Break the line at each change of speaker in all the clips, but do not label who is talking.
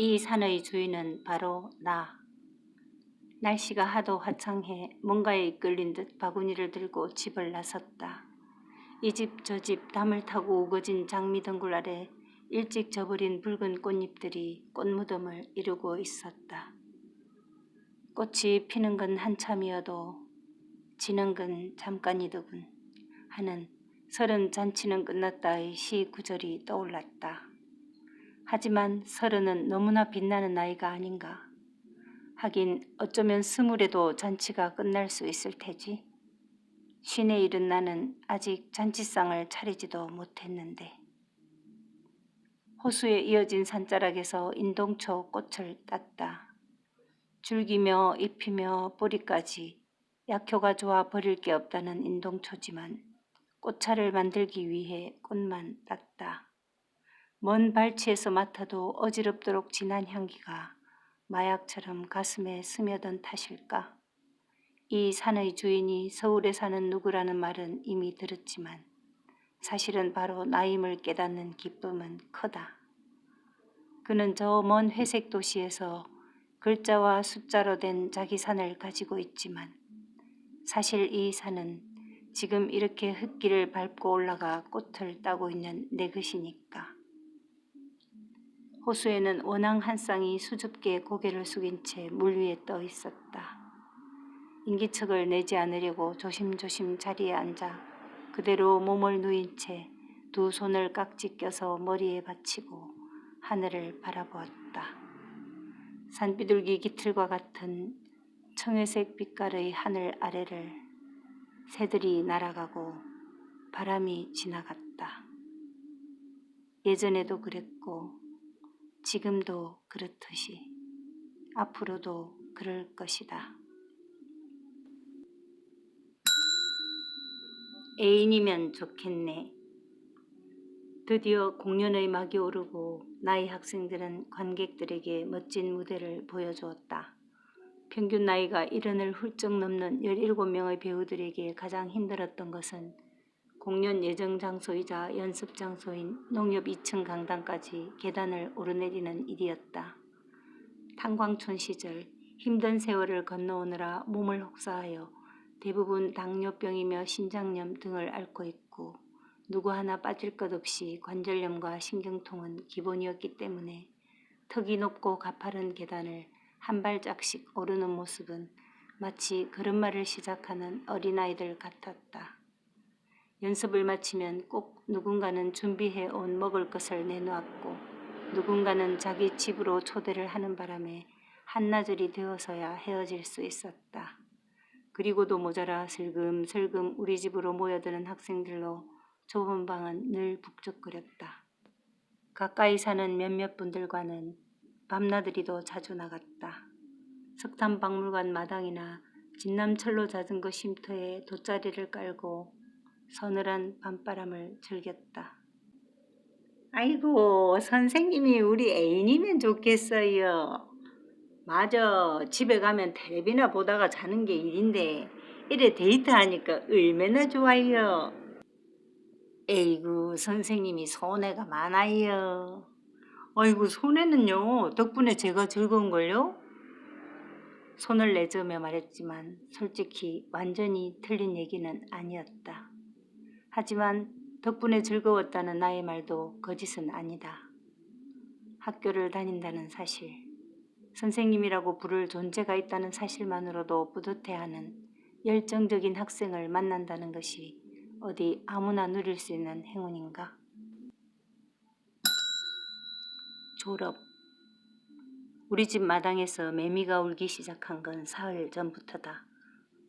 이 산의 주인은 바로 나. 날씨가 하도 화창해 뭔가에 이끌린 듯 바구니를 들고 집을 나섰다. 이 집 저 집 담을 타고 우거진 장미덩굴 아래 일찍 져버린 붉은 꽃잎들이 꽃무덤을 이루고 있었다. 꽃이 피는 건 한참이어도 지는 건 잠깐이더군 하는 서른 잔치는 끝났다의 시 구절이 떠올랐다. 하지만 서른은 너무나 빛나는 나이가 아닌가. 하긴 어쩌면 스물에도 잔치가 끝날 수 있을 테지. 쉰에 이른 나는 아직 잔치상을 차리지도 못했는데. 호수에 이어진 산자락에서 인동초 꽃을 땄다. 줄기며 잎이며 뿌리까지 약효가 좋아 버릴 게 없다는 인동초지만 꽃차를 만들기 위해 꽃만 땄다. 먼 발치에서 맡아도 어지럽도록 진한 향기가 마약처럼 가슴에 스며든 탓일까? 이 산의 주인이 서울에 사는 누구라는 말은 이미 들었지만 사실은 바로 나임을 깨닫는 기쁨은 크다. 그는 저 먼 회색 도시에서 글자와 숫자로 된 자기 산을 가지고 있지만 사실 이 산은 지금 이렇게 흙길을 밟고 올라가 꽃을 따고 있는 내 것이니까. 호수에는 원앙 한 쌍이 수줍게 고개를 숙인 채 물 위에 떠 있었다. 인기척을 내지 않으려고 조심조심 자리에 앉아 그대로 몸을 누인 채 두 손을 깍지 껴서 머리에 받치고 하늘을 바라보았다. 산비둘기 깃틀과 같은 청회색 빛깔의 하늘 아래를 새들이 날아가고 바람이 지나갔다. 예전에도 그랬고 지금도 그렇듯이 앞으로도 그럴 것이다. 애인이면 좋겠네. 드디어 공연의 막이 오르고 나이 학생들은 관객들에게 멋진 무대를 보여주었다. 평균 나이가 70을 훌쩍 넘는 17명의 배우들에게 가장 힘들었던 것은 공연 예정 장소이자 연습 장소인 농협 2층 강당까지 계단을 오르내리는 일이었다. 탄광촌 시절 힘든 세월을 건너오느라 몸을 혹사하여 대부분 당뇨병이며 신장염 등을 앓고 있고 누구 하나 빠질 것 없이 관절염과 신경통은 기본이었기 때문에 턱이 높고 가파른 계단을 한 발짝씩 오르는 모습은 마치 걸음마를 시작하는 어린아이들 같았다. 연습을 마치면 꼭 누군가는 준비해 온 먹을 것을 내놓았고 누군가는 자기 집으로 초대를 하는 바람에 한나절이 되어서야 헤어질 수 있었다. 그리고도 모자라 슬금슬금 우리 집으로 모여드는 학생들로 좁은 방은 늘 북적거렸다. 가까이 사는 몇몇 분들과는 밤나들이도 자주 나갔다. 석탄박물관 마당이나 진남철로 자전거 쉼터에 돗자리를 깔고 서늘한 밤바람을 즐겼다. 아이고, 선생님이 우리 애인이면 좋겠어요. 맞아, 집에 가면 텔레비나 보다가 자는 게 일인데 이래 데이트하니까 얼마나 좋아요. 에이구, 선생님이 손해가 많아요. 아이고, 손해는요, 덕분에 제가 즐거운걸요? 손을 내저으며 말했지만 솔직히 완전히 틀린 얘기는 아니었다. 하지만 덕분에 즐거웠다는 나의 말도 거짓은 아니다. 학교를 다닌다는 사실, 선생님이라고 부를 존재가 있다는 사실만으로도 뿌듯해하는 열정적인 학생을 만난다는 것이 어디 아무나 누릴 수 있는 행운인가? 졸업. 우리 집 마당에서 매미가 울기 시작한 건 사흘 전부터다.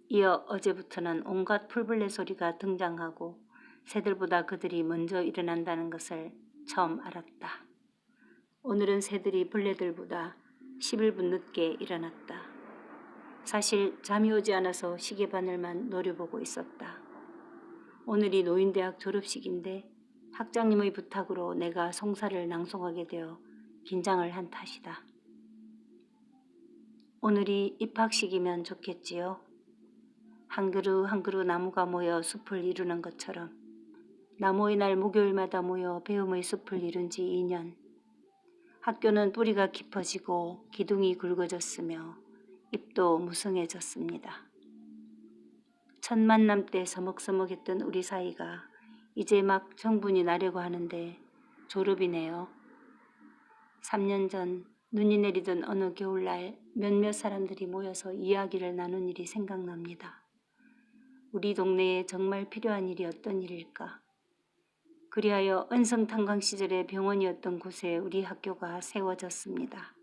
이어 어제부터는 온갖 풀벌레 소리가 등장하고 새들보다 그들이 먼저 일어난다는 것을 처음 알았다. 오늘은 새들이 벌레들보다 11분 늦게 일어났다. 사실 잠이 오지 않아서 시계바늘만 노려보고 있었다. 오늘이 노인대학 졸업식인데 학장님의 부탁으로 내가 송사를 낭송하게 되어 긴장을 한 탓이다. 오늘이 입학식이면 좋겠지요. 한 그루 한 그루 나무가 모여 숲을 이루는 것처럼 나무의 날 목요일마다 모여 배움의 숲을 이룬 지 2년. 학교는 뿌리가 깊어지고 기둥이 굵어졌으며 잎도 무성해졌습니다. 첫 만남 때 서먹서먹했던 우리 사이가 이제 막 정분이 나려고 하는데 졸업이네요. 3년 전 눈이 내리던 어느 겨울날 몇몇 사람들이 모여서 이야기를 나눈 일이 생각납니다. 우리 동네에 정말 필요한 일이 어떤 일일까? 그리하여 은성탄광 시절에 병원이었던 곳에 우리 학교가 세워졌습니다.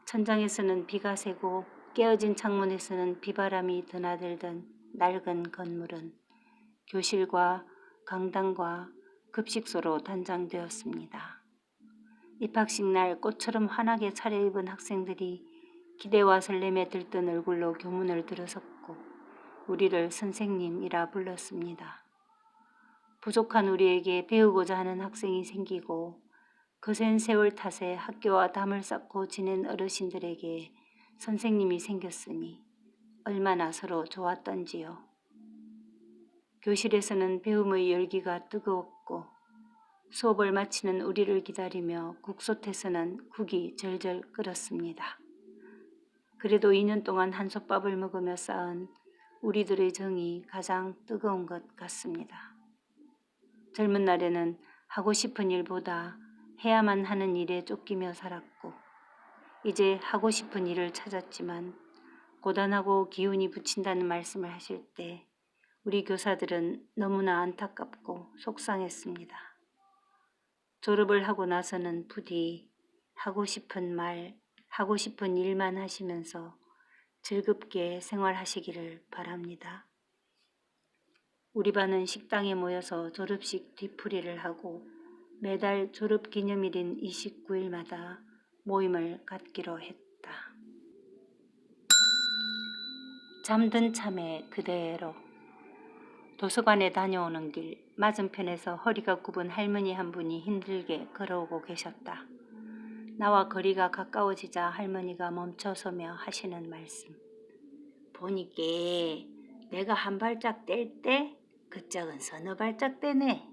천장에서는 비가 새고 깨어진 창문에서는 비바람이 드나들던 낡은 건물은 교실과 강당과 급식소로 단장되었습니다. 입학식 날 꽃처럼 환하게 차려입은 학생들이 기대와 설렘에 들뜬 얼굴로 교문을 들어섰고 우리를 선생님이라 불렀습니다. 부족한 우리에게 배우고자 하는 학생이 생기고 거센 세월 탓에 학교와 담을 쌓고 지낸 어르신들에게 선생님이 생겼으니 얼마나 서로 좋았던지요. 교실에서는 배움의 열기가 뜨거웠고 수업을 마치는 우리를 기다리며 국솥에서는 국이 절절 끓었습니다. 그래도 2년 동안 한솥밥을 먹으며 쌓은 우리들의 정이 가장 뜨거운 것 같습니다. 젊은 날에는 하고 싶은 일보다 해야만 하는 일에 쫓기며 살았고 이제 하고 싶은 일을 찾았지만 고단하고 기운이 붙인다는 말씀을 하실 때 우리 교사들은 너무나 안타깝고 속상했습니다. 졸업을 하고 나서는 부디 하고 싶은 말, 하고 싶은 일만 하시면서 즐겁게 생활하시기를 바랍니다. 우리 반은 식당에 모여서 졸업식 뒤풀이를 하고 매달 졸업 기념일인 29일마다 모임을 갖기로 했다. 잠든 참에 그대로. 도서관에 다녀오는 길 맞은편에서 허리가 굽은 할머니 한 분이 힘들게 걸어오고 계셨다. 나와 거리가 가까워지자 할머니가 멈춰서며 하시는 말씀. 보니까 내가 한 발짝 뗄 때 그짝은 서너 발짝 떼네.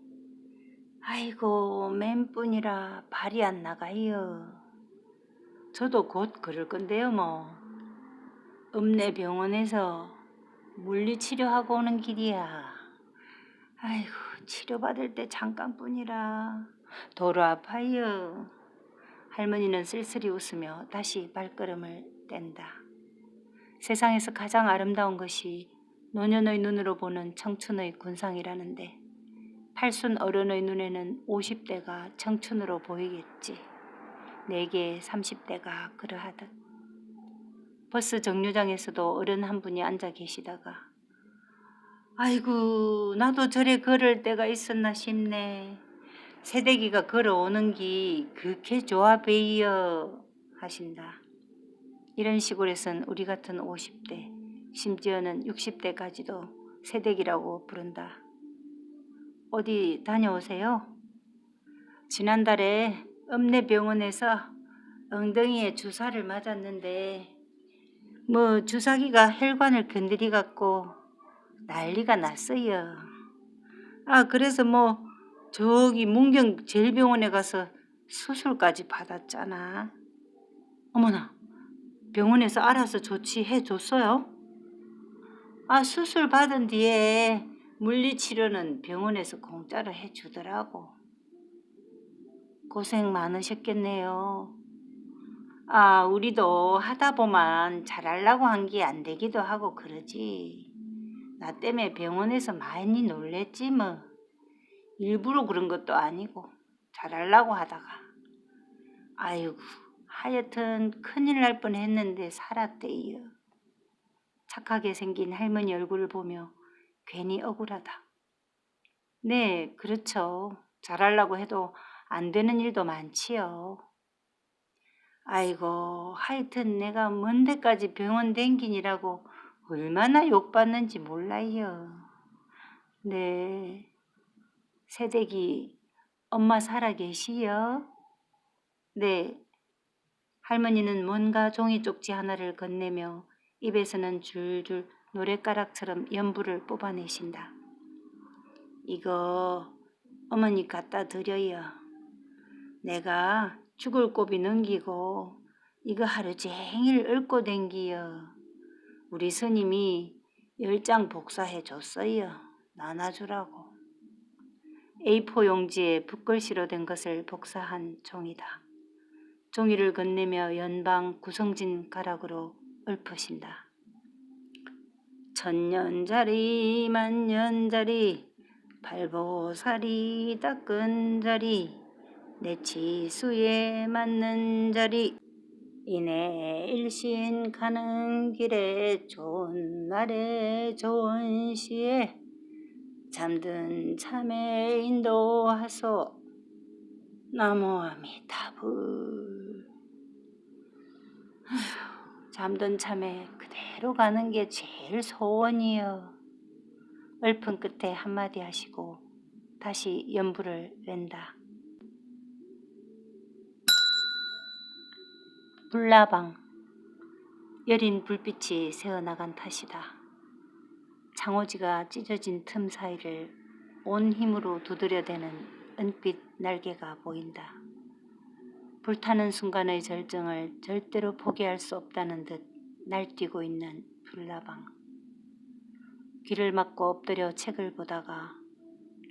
아이고 맨뿐이라 발이 안 나가요. 저도 곧 그럴 건데요 뭐. 읍내 병원에서 물리치료하고 오는 길이야. 아이고 치료받을 때 잠깐뿐이라 도로 아파요. 할머니는 쓸쓸히 웃으며 다시 발걸음을 뗀다. 세상에서 가장 아름다운 것이 노년의 눈으로 보는 청춘의 군상이라는데 팔순 어른의 눈에는 50대가 청춘으로 보이겠지. 내게 30대가 그러하듯. 버스 정류장에서도 어른 한 분이 앉아 계시다가 아이고 나도 저래 걸을 때가 있었나 싶네. 새댁이가 걸어오는 기 그렇게 좋아 베이여 하신다. 이런 시골에선 우리 같은 50대 심지어는 60대까지도 새댁이라고 부른다. 어디 다녀오세요? 지난달에 읍내 병원에서 엉덩이에 주사를 맞았는데 뭐 주사기가 혈관을 건드리 갖고 난리가 났어요. 그래서 뭐 저기 문경 제일병원에 가서 수술까지 받았잖아. 어머나, 병원에서 알아서 조치해 줬어요? 수술 받은 뒤에 물리치료는 병원에서 공짜로 해주더라고. 고생 많으셨겠네요. 우리도 하다 보면 잘하려고 한 게 안 되기도 하고 그러지. 나 때문에 병원에서 많이 놀랬지 뭐. 일부러 그런 것도 아니고 잘하려고 하다가. 아이고 하여튼 큰일 날 뻔했는데 살았대요. 착하게 생긴 할머니 얼굴을 보며 괜히 억울하다. 네, 그렇죠. 잘하려고 해도 안 되는 일도 많지요. 아이고 하여튼 내가 먼 데까지 병원 댕기니라고 얼마나 욕받는지 몰라요. 네, 새댁이 엄마 살아계시요? 네. 할머니는 뭔가 종이 쪽지 하나를 건네며 입에서는 줄줄 노랫가락처럼 연부를 뽑아내신다. 이거 어머니 갖다 드려요. 내가 죽을 고비 넘기고 이거 하루 종일 읊고 댕기여. 우리 스님이 10장 복사해 줬어요. 나눠주라고. A4 용지에 붓글씨로 된 것을 복사한 종이다. 종이를 건네며 연방 구성진 가락으로 읊으신다. 천년자리 만년자리 발보살이 닦은 자리 내 치수에 맞는 자리 이내 일신 가는 길에 좋은 날에 좋은 시에 잠든 참에 인도하소. 나무아미타불. 잠든 참에 그대로 가는 게 제일 소원이여. 읊은 끝에 한마디 하시고 다시 연불을 낸다. 불나방. 여린 불빛이 새어나간 탓이다. 장호지가 찢어진 틈 사이를 온 힘으로 두드려대는 은빛 날개가 보인다. 불타는 순간의 절정을 절대로 포기할 수 없다는 듯 날뛰고 있는 불나방. 귀를 막고 엎드려 책을 보다가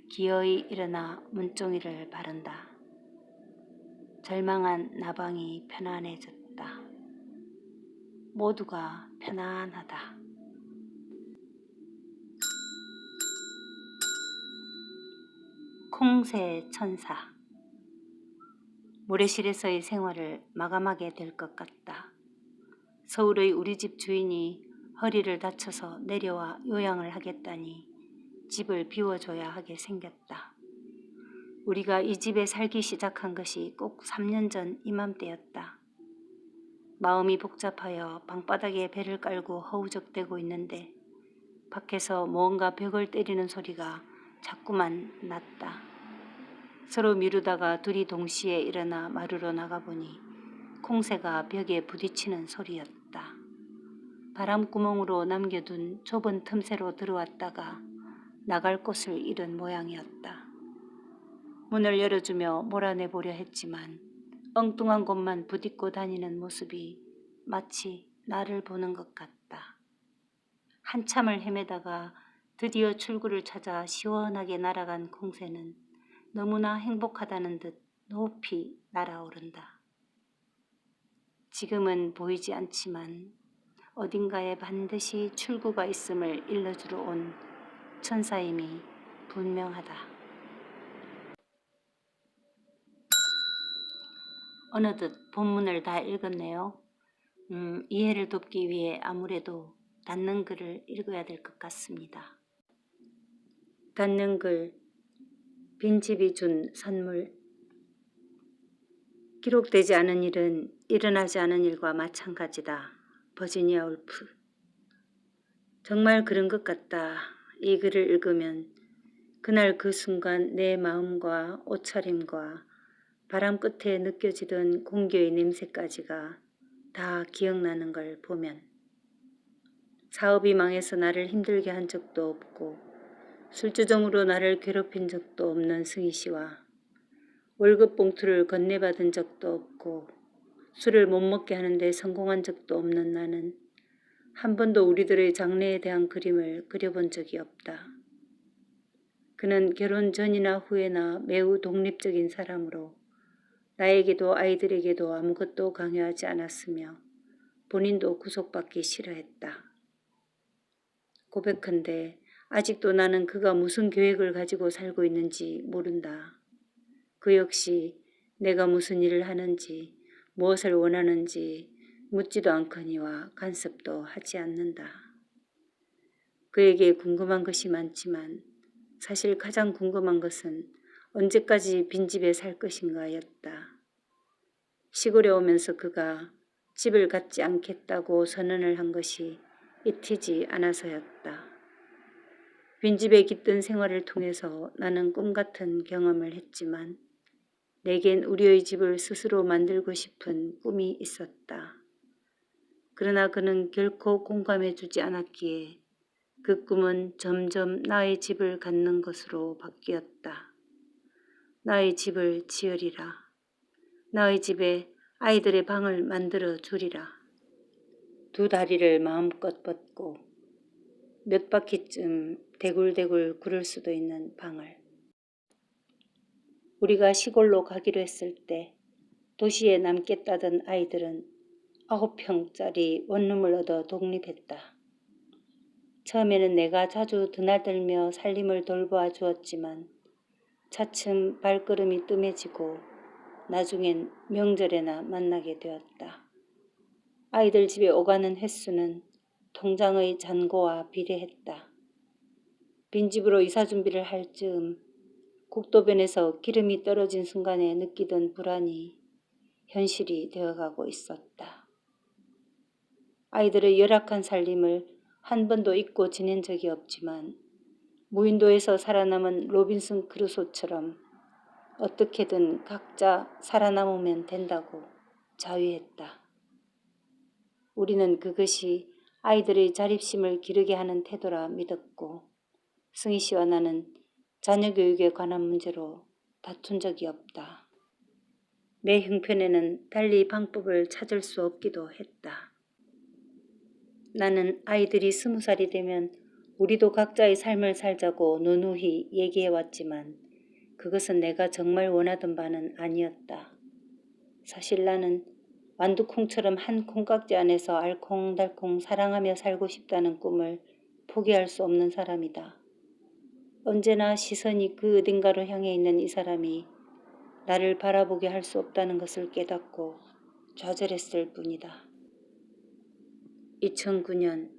기어이 일어나 문종이를 바른다. 절망한 나방이 편안해졌다. 모두가 편안하다. 콩새 천사. 모래실에서의 생활을 마감하게 될 것 같다. 서울의 우리 집 주인이 허리를 다쳐서 내려와 요양을 하겠다니 집을 비워줘야 하게 생겼다. 우리가 이 집에 살기 시작한 것이 꼭 3년 전 이맘때였다. 마음이 복잡하여 방바닥에 배를 깔고 허우적대고 있는데 밖에서 무언가 벽을 때리는 소리가 자꾸만 났다. 서로 미루다가 둘이 동시에 일어나 마루로 나가보니 콩새가 벽에 부딪히는 소리였다. 바람구멍으로 남겨둔 좁은 틈새로 들어왔다가 나갈 곳을 잃은 모양이었다. 문을 열어주며 몰아내보려 했지만 엉뚱한 곳만 부딪고 다니는 모습이 마치 나를 보는 것 같다. 한참을 헤매다가 드디어 출구를 찾아 시원하게 날아간 콩새는 너무나 행복하다는 듯 높이 날아오른다. 지금은 보이지 않지만 어딘가에 반드시 출구가 있음을 일러주러 온 천사임이 분명하다. 어느덧 본문을 다 읽었네요. 이해를 돕기 위해 아무래도 닫는 글을 읽어야 될 것 같습니다. 닫는 글. 빈집이 준 선물. 기록되지 않은 일은 일어나지 않은 일과 마찬가지다. 버지니아 울프. 정말 그런 것 같다. 이 글을 읽으면 그날 그 순간 내 마음과 옷차림과 바람 끝에 느껴지던 공기의 냄새까지가 다 기억나는 걸 보면 사업이 망해서 나를 힘들게 한 적도 없고 술주정으로 나를 괴롭힌 적도 없는 승희 씨와 월급 봉투를 건네받은 적도 없고 술을 못 먹게 하는데 성공한 적도 없는 나는 한 번도 우리들의 장래에 대한 그림을 그려본 적이 없다. 그는 결혼 전이나 후에나 매우 독립적인 사람으로 나에게도 아이들에게도 아무것도 강요하지 않았으며 본인도 구속받기 싫어했다. 고백한데 아직도 나는 그가 무슨 계획을 가지고 살고 있는지 모른다. 그 역시 내가 무슨 일을 하는지 무엇을 원하는지 묻지도 않거니와 간섭도 하지 않는다. 그에게 궁금한 것이 많지만 사실 가장 궁금한 것은 언제까지 빈집에 살 것인가였다. 시골에 오면서 그가 집을 갖지 않겠다고 선언을 한 것이 잊히지 않아서였다. 빈집에 깃든 생활을 통해서 나는 꿈같은 경험을 했지만 내겐 우리의 집을 스스로 만들고 싶은 꿈이 있었다. 그러나 그는 결코 공감해주지 않았기에 그 꿈은 점점 나의 집을 갖는 것으로 바뀌었다. 나의 집을 지으리라. 너희 집에 아이들의 방을 만들어 주리라. 두 다리를 마음껏 뻗고 몇 바퀴쯤 대굴대굴 구를 수도 있는 방을. 우리가 시골로 가기로 했을 때 도시에 남겠다던 아이들은 9평짜리 원룸을 얻어 독립했다. 처음에는 내가 자주 드나들며 살림을 돌보아 주었지만 차츰 발걸음이 뜸해지고 나중엔 명절에나 만나게 되었다. 아이들 집에 오가는 횟수는 통장의 잔고와 비례했다. 빈집으로 이사 준비를 할 즈음 국도변에서 기름이 떨어진 순간에 느끼던 불안이 현실이 되어가고 있었다. 아이들의 열악한 살림을 한 번도 잊고 지낸 적이 없지만 무인도에서 살아남은 로빈슨 크루소처럼 어떻게든 각자 살아남으면 된다고 자위했다. 우리는 그것이 아이들의 자립심을 기르게 하는 태도라 믿었고 승희 씨와 나는 자녀 교육에 관한 문제로 다툰 적이 없다. 내 형편에는 달리 방법을 찾을 수 없기도 했다. 나는 아이들이 20살이 되면 우리도 각자의 삶을 살자고 누누이 얘기해왔지만 그것은 내가 정말 원하던 바는 아니었다. 사실 나는 완두콩처럼 한 콩깍지 안에서 알콩달콩 사랑하며 살고 싶다는 꿈을 포기할 수 없는 사람이다. 언제나 시선이 그 어딘가로 향해 있는 이 사람이 나를 바라보게 할 수 없다는 것을 깨닫고 좌절했을 뿐이다. 2009년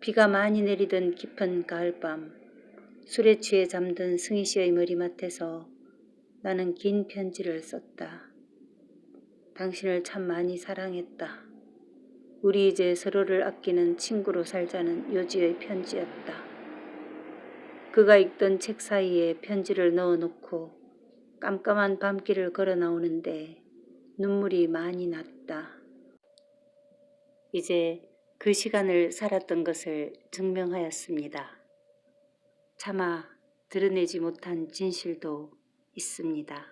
비가 많이 내리던 깊은 가을밤 술에 취해 잠든 승희 씨의 머리맡에서 나는 긴 편지를 썼다. 당신을 참 많이 사랑했다. 우리 이제 서로를 아끼는 친구로 살자는 요지의 편지였다. 그가 읽던 책 사이에 편지를 넣어놓고 깜깜한 밤길을 걸어 나오는데 눈물이 많이 났다. 이제 그 시간을 살았던 것을 증명하였습니다. 차마 드러내지 못한 진실도 있습니다.